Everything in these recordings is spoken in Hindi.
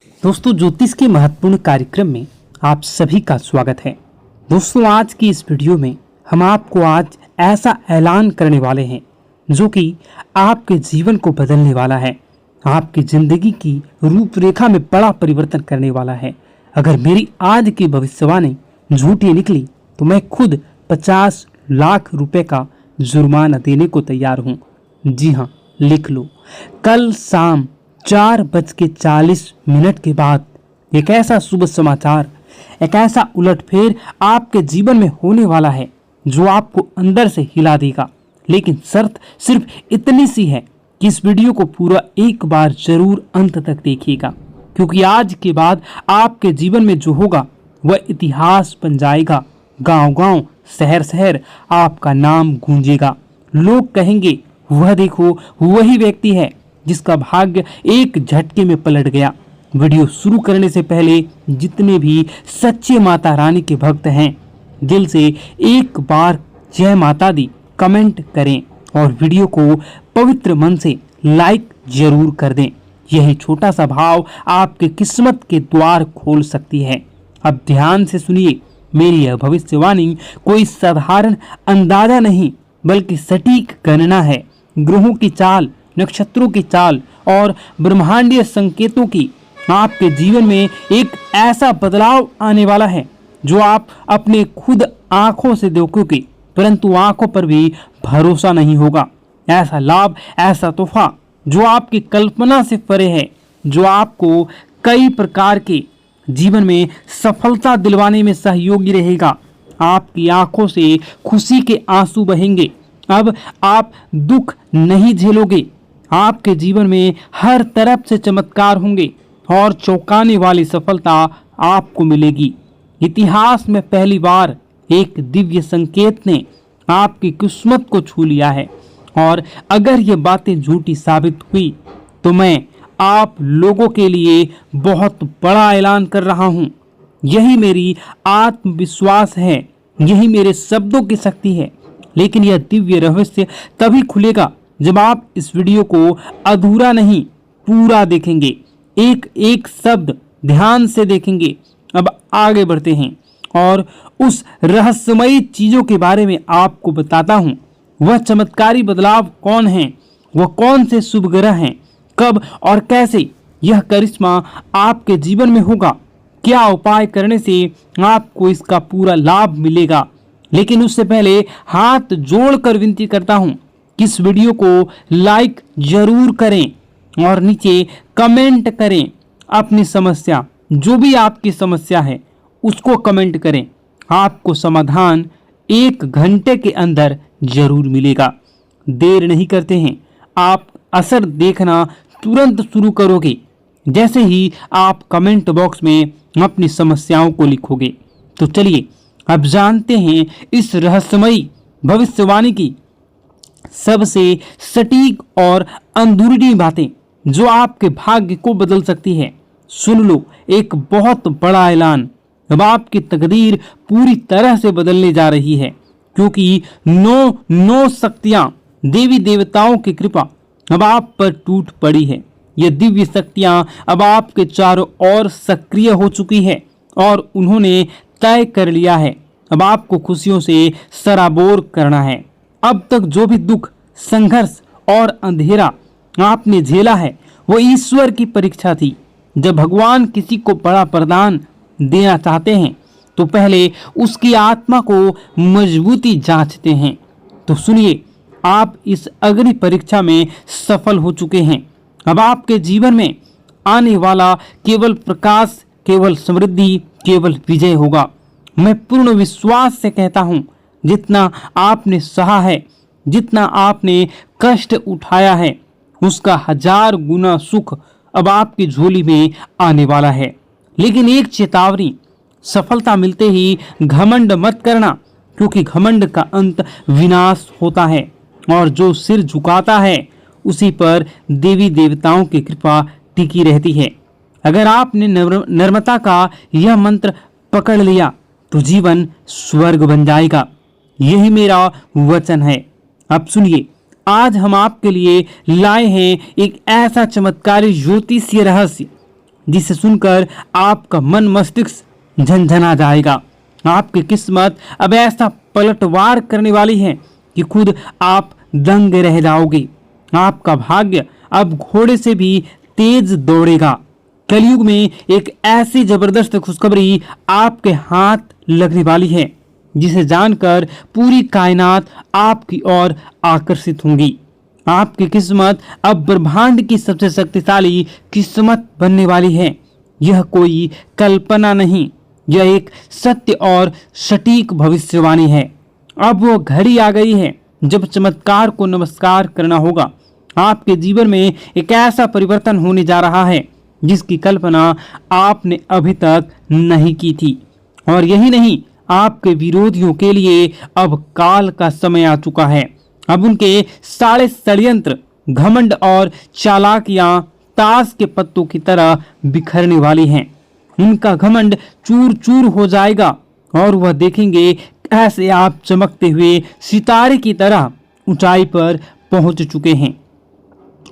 दोस्तों, ज्योतिष के महत्वपूर्ण कार्यक्रम में आप सभी का स्वागत है। दोस्तों, आज की इस वीडियो में हम आपको आज ऐसा ऐलान करने वाले हैं जो कि आपके जीवन को बदलने वाला है, आपकी जिंदगी की रूपरेखा में बड़ा परिवर्तन करने वाला है। अगर मेरी आज की भविष्यवाणी झूठी निकली तो मैं खुद 50 लाख रुपए का जुर्माना देने को तैयार हूँ। जी हाँ, लिख लो। कल शाम 4:40 के बाद एक ऐसा शुभ समाचार, एक ऐसा उलटफेर आपके जीवन में होने वाला है जो आपको अंदर से हिला देगा। लेकिन शर्त सिर्फ इतनी सी है कि इस वीडियो को पूरा एक बार जरूर अंत तक देखिएगा, क्योंकि आज के बाद आपके जीवन में जो होगा वह इतिहास बन जाएगा। गांव-गांव, शहर-शहर आपका नाम गूंजेगा। लोग कहेंगे, वह देखो, वही व्यक्ति है जिसका भाग्य एक झटके में पलट गया। वीडियो शुरू करने से पहले जितने भी सच्चे माता रानी के भक्त हैं, दिल से एक बार जय माता दी कमेंट करें और वीडियो को पवित्र मन से लाइक जरूर कर दें। यही छोटा सा भाव आपके किस्मत के द्वार खोल सकती है। अब ध्यान से सुनिए, मेरी यह भविष्यवाणी कोई साधारण अंदाजा नहीं बल्कि सटीक गणना है। ग्रहों की चाल, नक्षत्रों की चाल और ब्रह्मांडीय संकेतों की आपके जीवन में एक ऐसा बदलाव आने वाला है जो आप अपने खुद आंखों से देखोगे, परंतु आंखों पर भी भरोसा नहीं होगा। ऐसा लाभ, ऐसा तोहफा जो आपकी कल्पना से परे है, जो आपको कई प्रकार के जीवन में सफलता दिलवाने में सहयोगी रहेगा। आपकी आंखों से खुशी के आंसू बहेंगे। अब आप दुख नहीं झेलोगे। आपके जीवन में हर तरफ से चमत्कार होंगे और चौंकाने वाली सफलता आपको मिलेगी। इतिहास में पहली बार एक दिव्य संकेत ने आपकी किस्मत को छू लिया है, और अगर ये बातें झूठी साबित हुई तो मैं आप लोगों के लिए बहुत बड़ा ऐलान कर रहा हूँ। यही मेरी आत्मविश्वास है, यही मेरे शब्दों की शक्ति है। लेकिन यह दिव्य रहस्य तभी खुलेगा जब आप इस वीडियो को अधूरा नहीं, पूरा देखेंगे, एक एक शब्द ध्यान से देखेंगे। अब आगे बढ़ते हैं और उस रहस्यमयी चीजों के बारे में आपको बताता हूं। वह चमत्कारी बदलाव कौन है, वह कौन से शुभ ग्रह हैं, कब और कैसे यह करिश्मा आपके जीवन में होगा, क्या उपाय करने से आपको इसका पूरा लाभ मिलेगा। लेकिन उससे पहले हाथ जोड़कर विनती करता हूं कि इस वीडियो को लाइक जरूर करें और नीचे कमेंट करें अपनी समस्या, जो भी आपकी समस्या है उसको कमेंट करें। आपको समाधान 1 घंटे के अंदर जरूर मिलेगा। देर नहीं करते हैं, आप असर देखना तुरंत शुरू करोगे जैसे ही आप कमेंट बॉक्स में अपनी समस्याओं को लिखोगे। तो चलिए अब जानते हैं इस रहस्यमयी भविष्यवाणी की सबसे सटीक और अंदरूनी बातें जो आपके भाग्य को बदल सकती है। सुन लो, एक बहुत बड़ा ऐलान। अब आपकी तकदीर पूरी तरह से बदलने जा रही है, क्योंकि 9 शक्तियां, देवी देवताओं की कृपा अब आप पर टूट पड़ी है। ये दिव्य शक्तियां अब आपके चारों ओर सक्रिय हो चुकी है और उन्होंने तय कर लिया है अब आपको खुशियों से सराबोर करना है। अब तक जो भी दुख, संघर्ष और अंधेरा आपने झेला है वो ईश्वर की परीक्षा थी। जब भगवान किसी को बड़ा वरदान देना चाहते हैं तो पहले उसकी आत्मा को मजबूती जांचते हैं। तो सुनिए, आप इस अग्नि परीक्षा में सफल हो चुके हैं। अब आपके जीवन में आने वाला केवल प्रकाश, केवल समृद्धि, केवल विजय होगा। मैं पूर्ण विश्वास से कहता हूं, जितना आपने सहा है, जितना आपने कष्ट उठाया है, उसका 1000 गुना सुख अब आपकी झोली में आने वाला है। लेकिन एक चेतावनी, सफलता मिलते ही घमंड मत करना, क्योंकि घमंड का अंत विनाश होता है और जो सिर झुकाता है उसी पर देवी देवताओं की कृपा टिकी रहती है। अगर आपने नम्रता का यह मंत्र पकड़ लिया तो जीवन स्वर्ग बन जाएगा। यही मेरा वचन है। अब सुनिए, आज हम आपके लिए लाए हैं एक ऐसा चमत्कारी ज्योतिषीय रहस्य जिसे सुनकर आपका मन मस्तिष्क झनझना जाएगा। आपकी किस्मत अब ऐसा पलटवार करने वाली है कि खुद आप दंग रह जाओगे। आपका भाग्य अब घोड़े से भी तेज दौड़ेगा। कलयुग में एक ऐसी जबरदस्त खुशखबरी आपके हाथ लगने वाली है जिसे जानकर पूरी कायनात आपकी ओर आकर्षित होंगी। आपकी किस्मत अब ब्रह्मांड की सबसे शक्तिशाली किस्मत बनने वाली है। यह कोई कल्पना नहीं, यह एक सत्य और सटीक भविष्यवाणी है। अब वो घड़ी आ गई है जब चमत्कार को नमस्कार करना होगा। आपके जीवन में एक ऐसा परिवर्तन होने जा रहा है जिसकी कल्पना आपने अभी तक नहीं की थी। और यही नहीं, आपके विरोधियों के लिए अब काल का समय आ चुका है। अब उनके सारे षड्यंत्र, घमंड और चालाकियां ताश के पत्तों की तरह बिखरने वाली हैं। उनका घमंड चूर चूर हो जाएगा और वह देखेंगे कैसे आप चमकते हुए सितारे की तरह ऊंचाई पर पहुंच चुके हैं।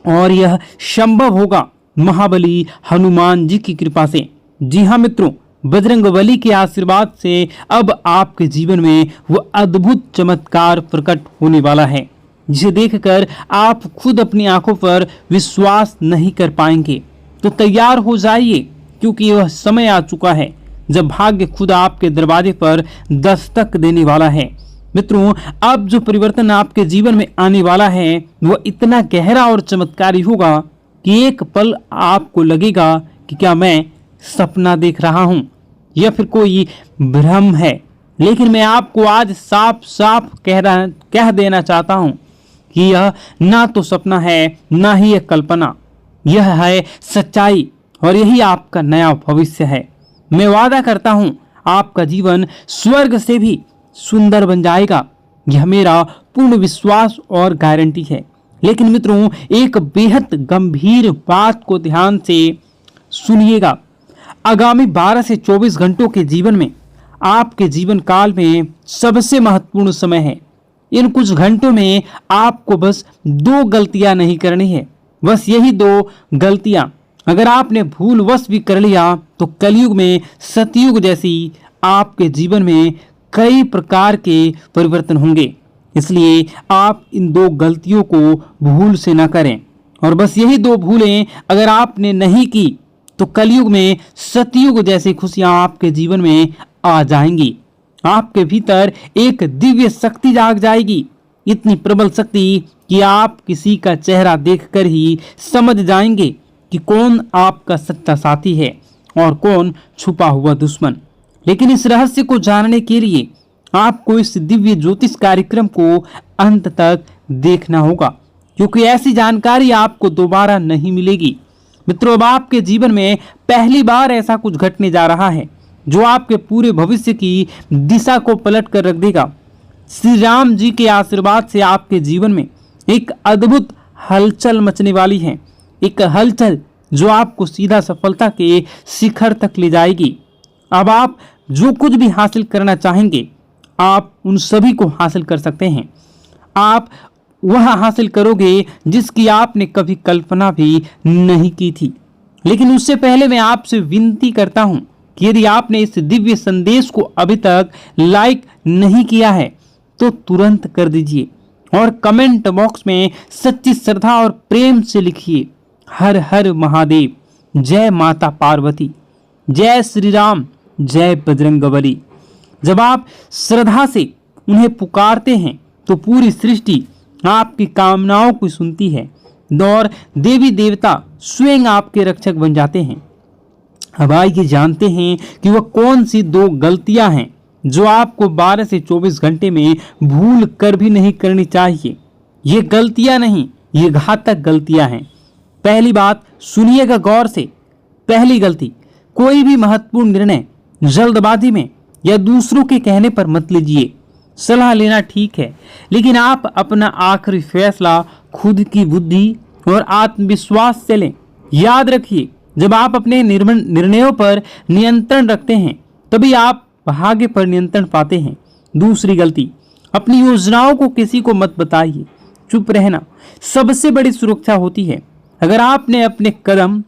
और यह संभव होगा महाबली हनुमान जी की कृपा से। जी हाँ मित्रों, बजरंगबली के आशीर्वाद से अब आपके जीवन में वो अद्भुत चमत्कार प्रकट होने वाला है जिसे देखकर आप खुद अपनी आंखों पर विश्वास नहीं कर पाएंगे। तो तैयार हो जाइए, क्योंकि वह समय आ चुका है जब भाग्य खुद आपके दरवाजे पर दस्तक देने वाला है। मित्रों, अब जो परिवर्तन आपके जीवन में आने वाला है वह इतना गहरा और चमत्कारी होगा कि एक पल आपको लगेगा कि क्या मैं सपना देख रहा हूं या फिर कोई भ्रम है। लेकिन मैं आपको आज साफ साफ कह देना चाहता हूं कि यह ना तो सपना है ना ही एक कल्पना, यह है सच्चाई और यही आपका नया भविष्य है। मैं वादा करता हूं आपका जीवन स्वर्ग से भी सुंदर बन जाएगा। यह मेरा पूर्ण विश्वास और गारंटी है। लेकिन मित्रों, एक बेहद गंभीर बात को ध्यान से सुनिएगा। आगामी 12 से 24 घंटों के जीवन में आपके जीवन काल में सबसे महत्वपूर्ण समय है। इन कुछ घंटों में आपको बस 2 गलतियां नहीं करनी है। बस यही 2 गलतियां अगर आपने भूलवश भी कर लिया तो कलयुग में सतयुग जैसी आपके जीवन में कई प्रकार के परिवर्तन होंगे। इसलिए आप इन 2 गलतियों को भूल से न करें। और बस यही 2 भूलें अगर आपने नहीं की तो कलयुग में सतयुग जैसी खुशियां आपके जीवन में आ जाएंगी। आपके भीतर एक दिव्य शक्ति जाग जाएगी, इतनी प्रबल शक्ति कि आप किसी का चेहरा देखकर ही समझ जाएंगे कि कौन आपका सच्चा साथी है और कौन छुपा हुआ दुश्मन। लेकिन इस रहस्य को जानने के लिए आपको इस दिव्य ज्योतिष कार्यक्रम को अंत तक देखना होगा, क्योंकि ऐसी जानकारी आपको दोबारा नहीं मिलेगी। मित्रों, अब आपके जीवन में पहली बार ऐसा कुछ घटने जा रहा है जो आपके पूरे भविष्य की दिशा को पलट कर रख देगा। श्री राम जी के आशीर्वाद से आपके जीवन में एक अद्भुत हलचल मचने वाली है। एक हलचल जो आपको सीधा सफलता के शिखर तक ले जाएगी। अब आप जो कुछ भी हासिल करना चाहेंगे आप उन सभी को हासिल कर सकते हैं। आप वह हासिल करोगे जिसकी आपने कभी कल्पना भी नहीं की थी। लेकिन उससे पहले मैं आपसे विनती करता हूं कि यदि आपने इस दिव्य संदेश को अभी तक लाइक नहीं किया है तो तुरंत कर दीजिए और कमेंट बॉक्स में सच्ची श्रद्धा और प्रेम से लिखिए, हर हर महादेव, जय माता पार्वती, जय श्री राम, जय बजरंगबली। जब आप श्रद्धा से उन्हें पुकारते हैं तो पूरी सृष्टि आपकी कामनाओं को सुनती है और देवी देवता स्वयं आपके रक्षक बन जाते हैं। अब आइए जानते हैं कि वह कौन सी 2 गलतियां हैं जो आपको 12 से 24 घंटे में भूल कर भी नहीं करनी चाहिए। ये गलतियां नहीं, ये घातक गलतियां हैं। पहली बात सुनिएगा गौर से। पहली गलती, कोई भी महत्वपूर्ण निर्णय जल्दबाजी में या दूसरों के कहने पर मत लीजिए। सलाह लेना ठीक है, लेकिन आप अपना आखिरी फैसला खुद की बुद्धि और आत्मविश्वास से लें। याद रखिए, जब आप अपने निर्णयों पर नियंत्रण रखते हैं तभी आप भाग्य पर नियंत्रण पाते हैं। दूसरी गलती, अपनी योजनाओं को किसी को मत बताइए। चुप रहना सबसे बड़ी सुरक्षा होती है। अगर आपने अपने कदम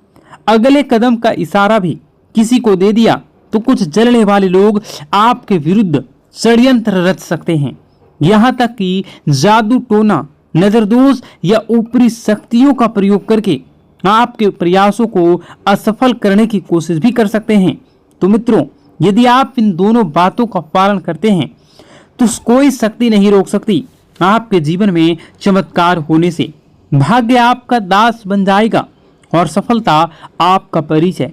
अगले कदम का इशारा भी किसी को दे दिया तो कुछ जलने वाले लोग आपके विरुद्ध षड्यंत्र रच सकते हैं। यहाँ तक कि जादू टोना, नजरदोष या ऊपरी शक्तियों का प्रयोग करके आपके प्रयासों को असफल करने की कोशिश भी कर सकते हैं। तो मित्रों, यदि आप इन दोनों बातों का पालन करते हैं तो कोई शक्ति नहीं रोक सकती आपके जीवन में चमत्कार होने से। भाग्य आपका दास बन जाएगा और सफलता आपका परिचय।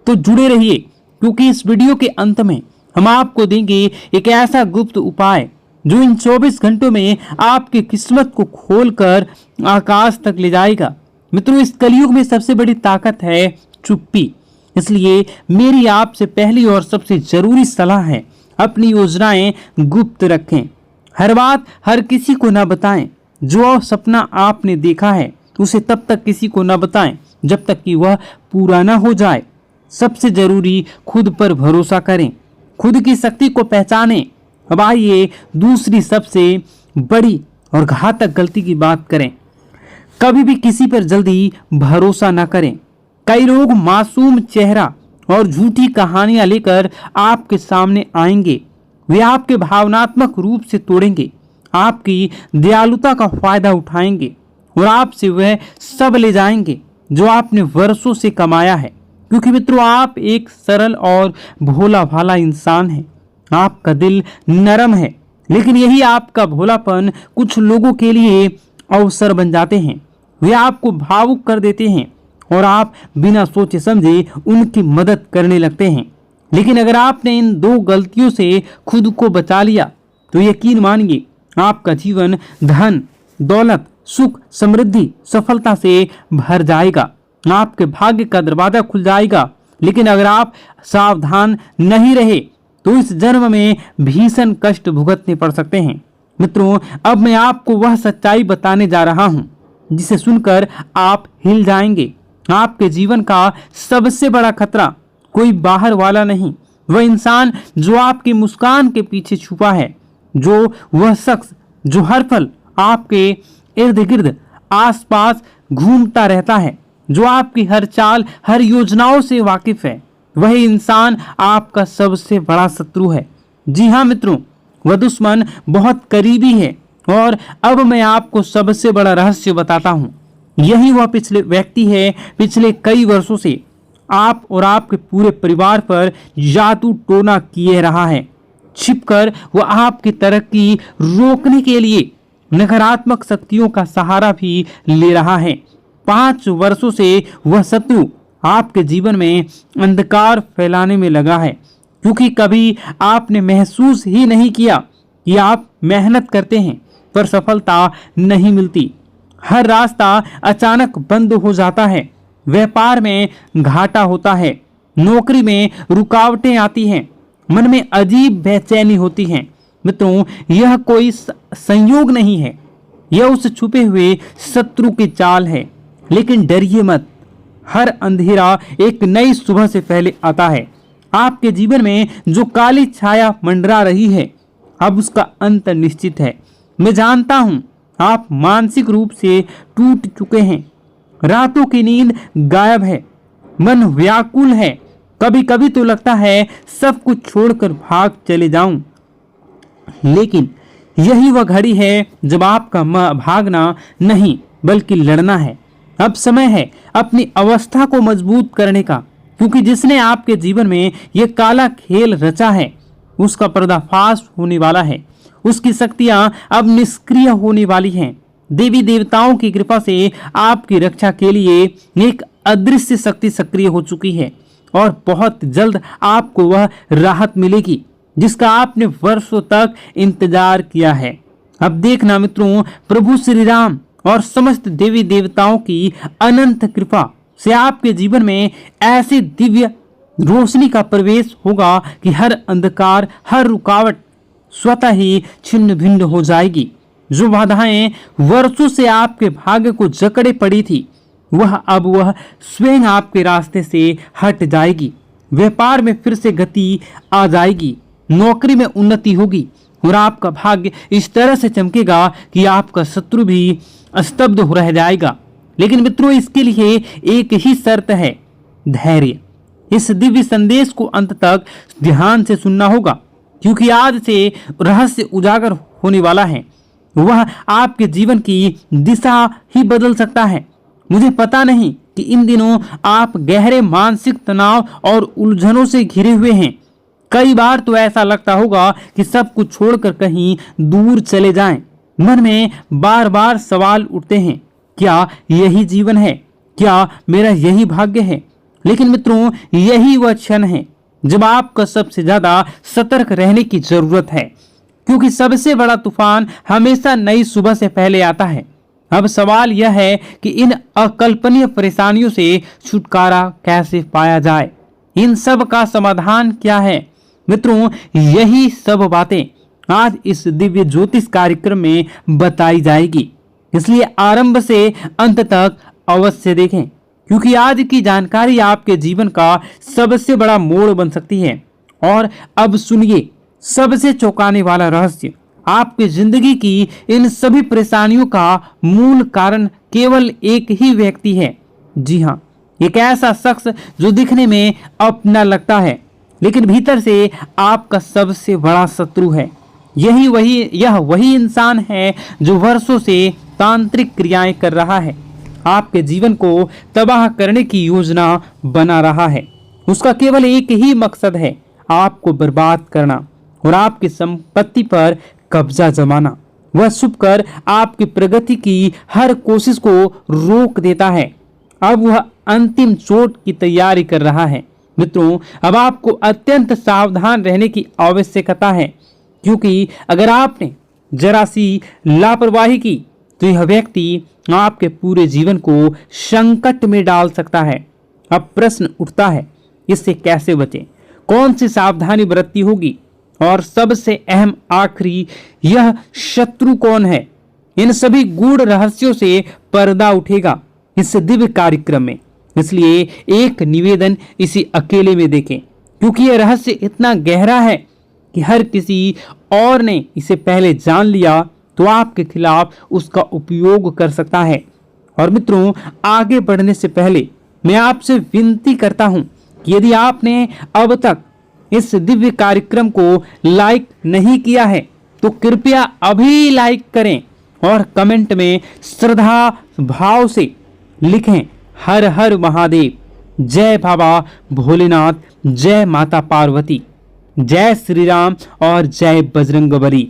तो जुड़े रहिए, क्योंकि इस वीडियो के अंत में हम आपको देंगे एक ऐसा गुप्त उपाय जो इन 24 घंटों में आपकी किस्मत को खोलकर आकाश तक ले जाएगा। मित्रों, इस कलयुग में सबसे बड़ी ताकत है चुप्पी। इसलिए मेरी आपसे पहली और सबसे जरूरी सलाह है, अपनी योजनाएं गुप्त रखें। हर बात हर किसी को न बताएं। जो सपना आपने देखा है उसे तब तक किसी को न बताएं जब तक कि वह पूरा न हो जाए। सबसे जरूरी, खुद पर भरोसा करें, खुद की शक्ति को पहचानें। अब आइए दूसरी सबसे बड़ी और घातक गलती की बात करें। कभी भी किसी पर जल्दी भरोसा न करें। कई लोग मासूम चेहरा और झूठी कहानियां लेकर आपके सामने आएंगे। वे आपके भावनात्मक रूप से तोड़ेंगे, आपकी दयालुता का फायदा उठाएंगे और आपसे वह सब ले जाएंगे जो आपने वर्षों से कमाया है। क्योंकि मित्रों, आप एक सरल और भोला भाला इंसान हैं। आपका दिल नरम है, लेकिन यही आपका भोलापन कुछ लोगों के लिए अवसर बन जाते हैं। वे आपको भावुक कर देते हैं और आप बिना सोचे समझे उनकी मदद करने लगते हैं। लेकिन अगर आपने इन दो गलतियों से खुद को बचा लिया तो यकीन मानिए, आपका जीवन धन, दौलत, सुख, समृद्धि, सफलता से भर जाएगा। आपके भाग्य का दरवाजा खुल जाएगा। लेकिन अगर आप सावधान नहीं रहे तो इस जन्म में भीषण कष्ट भुगतने पड़ सकते हैं। मित्रों, अब मैं आपको वह सच्चाई बताने जा रहा हूं जिसे सुनकर आप हिल जाएंगे। आपके जीवन का सबसे बड़ा खतरा कोई बाहर वाला नहीं, वह इंसान जो आपकी मुस्कान के पीछे छुपा है, जो वह शख्स जो हर पल आपके इर्द गिर्द आसपास घूमता रहता है, जो आपकी हर चाल, हर योजनाओं से वाकिफ है। वही इंसान आपका सबसे बड़ा शत्रु है। जी हाँ मित्रों, वह दुश्मन बहुत करीबी है। और अब मैं आपको सबसे बड़ा रहस्य बताता हूँ। यही वह पिछले व्यक्ति है, पिछले कई वर्षों से आप और आपके पूरे परिवार पर जादू टोना किए रहा है। छिपकर वह आपकी तरक्की रोकने के लिए नकारात्मक शक्तियों का सहारा भी ले रहा है। 5 वर्षों से वह शत्रु आपके जीवन में अंधकार फैलाने में लगा है, क्योंकि कभी आपने महसूस ही नहीं किया कि आप मेहनत करते हैं पर सफलता नहीं मिलती। हर रास्ता अचानक बंद हो जाता है, व्यापार में घाटा होता है, नौकरी में रुकावटें आती हैं, मन में अजीब बेचैनी होती है। मित्रों, यह कोई संयोग नहीं है, यह उस छुपे हुए शत्रु की चाल है। लेकिन डरिए मत, हर अंधेरा एक नई सुबह से पहले आता है। आपके जीवन में जो काली छाया मंडरा रही है, अब उसका अंत निश्चित है। मैं जानता हूं आप मानसिक रूप से टूट चुके हैं, रातों की नींद गायब है, मन व्याकुल है। कभी कभी तो लगता है सब कुछ छोड़कर भाग चले जाऊं। लेकिन यही वह घड़ी है जब आपका भागना नहीं बल्कि लड़ना है। अब समय है अपनी अवस्था को मजबूत करने का, क्योंकि जिसने आपके जीवन में यह काला खेल रचा है उसका पर्दाफाश होने वाला है। उसकी शक्तियां अब निष्क्रिय होने वाली हैं। देवी देवताओं की कृपा से आपकी रक्षा के लिए एक अदृश्य शक्ति सक्रिय हो चुकी है और बहुत जल्द आपको वह राहत मिलेगी जिसका आपने वर्षों तक इंतजार किया है। अब देखना मित्रों, प्रभु श्री राम और समस्त देवी देवताओं की अनंत कृपा से आपके जीवन में ऐसी दिव्य रोशनी का प्रवेश होगा कि हर अंधकार, हर रुकावट स्वतः ही छिन्न भिन्न हो जाएगी। जो बाधाएं वर्षों से आपके भाग्य को जकड़े पड़ी थी, वह स्वयं आपके रास्ते से हट जाएगी। व्यापार में फिर से गति आ जाएगी, नौकरी में उन्नति होगी और आपका भाग्य इस तरह से चमकेगा कि आपका शत्रु भी स्तब्ध हो रह जाएगा। लेकिन मित्रों, इसके लिए एक ही शर्त है, धैर्य। इस दिव्य संदेश को अंत तक ध्यान से सुनना होगा, क्योंकि आज से रहस्य उजागर होने वाला है। वह आपके जीवन की दिशा ही बदल सकता है। मुझे पता नहीं कि इन दिनों आप गहरे मानसिक तनाव और उलझनों से घिरे हुए हैं। कई बार तो ऐसा लगता होगा कि सब कुछ छोड़कर कहीं दूर चले जाएं। मन में बार बार सवाल उठते हैं, क्या यही जीवन है? क्या मेरा यही भाग्य है? लेकिन मित्रों, यही वह क्षण है जब आपको सबसे ज्यादा सतर्क रहने की जरूरत है, क्योंकि सबसे बड़ा तूफान हमेशा नई सुबह से पहले आता है। अब सवाल यह है कि इन अकल्पनीय परेशानियों से छुटकारा कैसे पाया जाए? इन सब का समाधान क्या है? मित्रों, यही सब बातें आज इस दिव्य ज्योतिष कार्यक्रम में बताई जाएगी, इसलिए आरंभ से अंत तक अवश्य देखें, क्योंकि आज की जानकारी आपके जीवन का सबसे बड़ा मोड़ बन सकती है। और अब सुनिए सबसे चौंकाने वाला रहस्य। आपकी जिंदगी की इन सभी परेशानियों का मूल कारण केवल एक ही व्यक्ति है। जी हाँ, एक ऐसा शख्स जो दिखने में अपना लगता है, लेकिन भीतर से आपका सबसे बड़ा शत्रु है। यह वही इंसान है जो वर्षों से तांत्रिक क्रियाएं कर रहा है, आपके जीवन को तबाह करने की योजना बना रहा है। उसका केवल एक ही मकसद है, आपको बर्बाद करना और आपकी संपत्ति पर कब्जा जमाना। वह छुपकर आपकी प्रगति की हर कोशिश को रोक देता है। अब वह अंतिम चोट की तैयारी कर रहा है। मित्रों, अब आपको अत्यंत सावधान रहने की आवश्यकता है, क्योंकि अगर आपने जरा सी लापरवाही की तो यह व्यक्ति आपके पूरे जीवन को संकट में डाल सकता है। अब प्रश्न उठता है, इससे कैसे बचें? कौन सी सावधानी बरतनी होगी? और सबसे अहम आखिरी, यह शत्रु कौन है? इन सभी गूढ़ रहस्यों से पर्दा उठेगा इस दिव्य कार्यक्रम में। इसलिए एक निवेदन, इसी अकेले में देखें, क्योंकि यह रहस्य इतना गहरा है कि हर किसी और ने इसे पहले जान लिया तो आपके खिलाफ उसका उपयोग कर सकता है। और मित्रों, आगे बढ़ने से पहले मैं आपसे विनती करता हूं कि यदि आपने अब तक इस दिव्य कार्यक्रम को लाइक नहीं किया है तो कृपया अभी लाइक करें और कमेंट में श्रद्धा भाव से लिखें, हर हर महादेव, जय बाबा भोलेनाथ, जय माता पार्वती, जय श्री राम और जय बजरंगबली।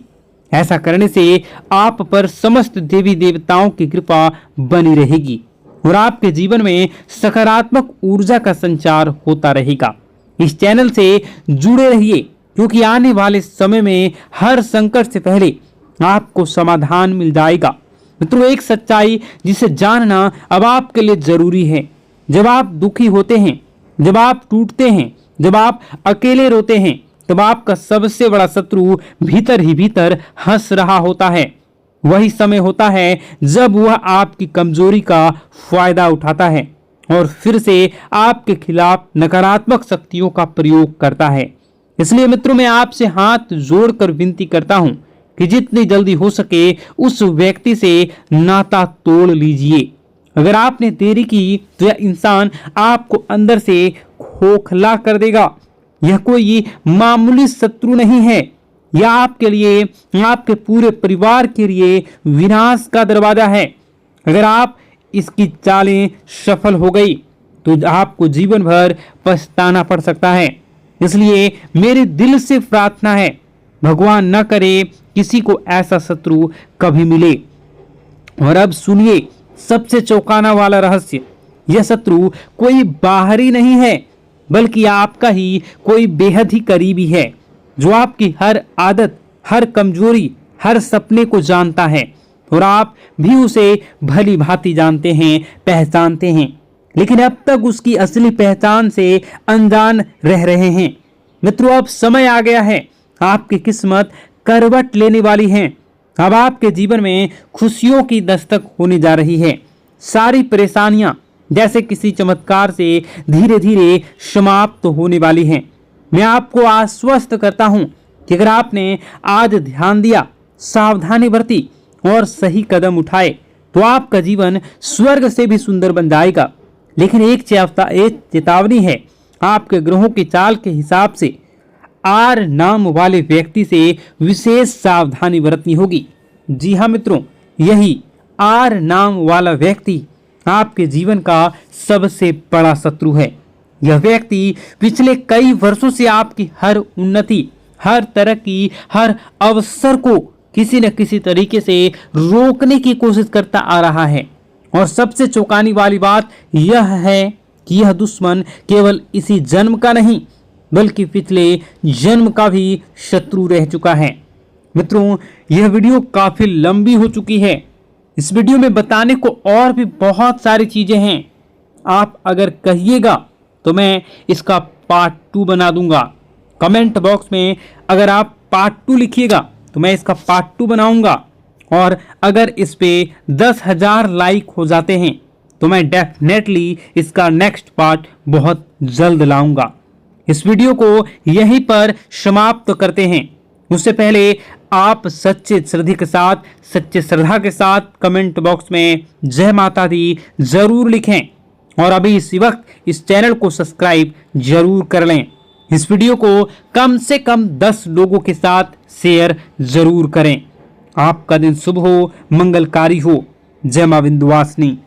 ऐसा करने से आप पर समस्त देवी देवताओं की कृपा बनी रहेगी और आपके जीवन में सकारात्मक ऊर्जा का संचार होता रहेगा। इस चैनल से जुड़े रहिए, क्योंकि आने वाले समय में हर संकट से पहले आपको समाधान मिल जाएगा। मित्रों, एक सच्चाई जिसे जानना अब आपके लिए जरूरी है। जब आप दुखी होते हैं, जब आप टूटते हैं, जब आप अकेले रोते हैं, तब आपका सबसे बड़ा शत्रु भीतर ही भीतर हंस रहा होता है। वही समय होता है जब वह आपकी कमजोरी का फायदा उठाता है और फिर से आपके खिलाफ नकारात्मक शक्तियों का प्रयोग करता है। इसलिए मित्रों, मैं आपसे हाथ जोड़कर विनती करता हूं कि जितनी जल्दी हो सके उस व्यक्ति से नाता तोड़ लीजिए। अगर आपने देरी की तो यह इंसान आपको अंदर से खोखला कर देगा। यह कोई मामूली शत्रु नहीं है, यह आपके लिए, आपके पूरे परिवार के लिए विनाश का दरवाजा है। अगर आप इसकी चालें सफल हो गई तो आपको जीवन भर पछताना पड़ सकता है। इसलिए मेरे दिल से प्रार्थना है, भगवान न करे किसी को ऐसा शत्रु कभी मिले। और अब सुनिए सबसे चौंकाना वाला रहस्य। यह शत्रु कोई बाहरी नहीं है, बल्कि आपका ही कोई बेहद ही करीबी है, जो आपकी हर आदत, हर कमजोरी, हर सपने को जानता है और आप भी उसे भली भांति जानते हैं, पहचानते हैं, लेकिन अब तक उसकी असली पहचान से अनजान रह रहे हैं। मित्रों, अब समय आ गया है, आपकी किस्मत करवट लेने वाली है। अब आपके जीवन में खुशियों की दस्तक होने जा रही है। सारी परेशानियां जैसे किसी चमत्कार से धीरे धीरे समाप्त होने वाली हैं। मैं आपको आश्वस्त करता हूं कि अगर आपने आज ध्यान दिया, सावधानी बरती और सही कदम उठाए तो आपका जीवन स्वर्ग से भी सुंदर बन जाएगा। लेकिन एक चेतावनी है, आपके ग्रहों की चाल के हिसाब से आर नाम वाले व्यक्ति से विशेष सावधानी बरतनी होगी। जी हाँ मित्रों, यही आर नाम वाला व्यक्ति आपके जीवन का सबसे बड़ा शत्रु है। यह व्यक्ति पिछले कई वर्षों से आपकी हर उन्नति, हर तरक्की, हर अवसर को किसी न किसी तरीके से रोकने की कोशिश करता आ रहा है। और सबसे चौंकाने वाली बात यह है कि यह दुश्मन केवल इसी जन्म का नहीं बल्कि पिछले जन्म का भी शत्रु रह चुका है। मित्रों, यह वीडियो काफी लंबी हो चुकी है। इस वीडियो में बताने को और भी बहुत सारी चीजें हैं। आप अगर कहिएगा तो मैं इसका पार्ट 2 बना दूंगा। कमेंट बॉक्स में अगर आप पार्ट 2 लिखिएगा तो मैं इसका पार्ट 2 बनाऊंगा। और अगर इस पे 10,000 लाइक हो जाते हैं तो मैं डेफिनेटली इसका नेक्स्ट पार्ट बहुत जल्द लाऊंगा। इस वीडियो को यहीं पर समाप्त करते हैं। उससे पहले आप सच्चे श्रद्धा के साथ कमेंट बॉक्स में जय माता दी जरूर लिखें। और अभी इसी वक्त इस चैनल को सब्सक्राइब जरूर कर लें। इस वीडियो को कम से कम 10 लोगों के साथ शेयर जरूर करें। आपका दिन शुभ हो, मंगलकारी हो। जय मां विंध्यवासिनी।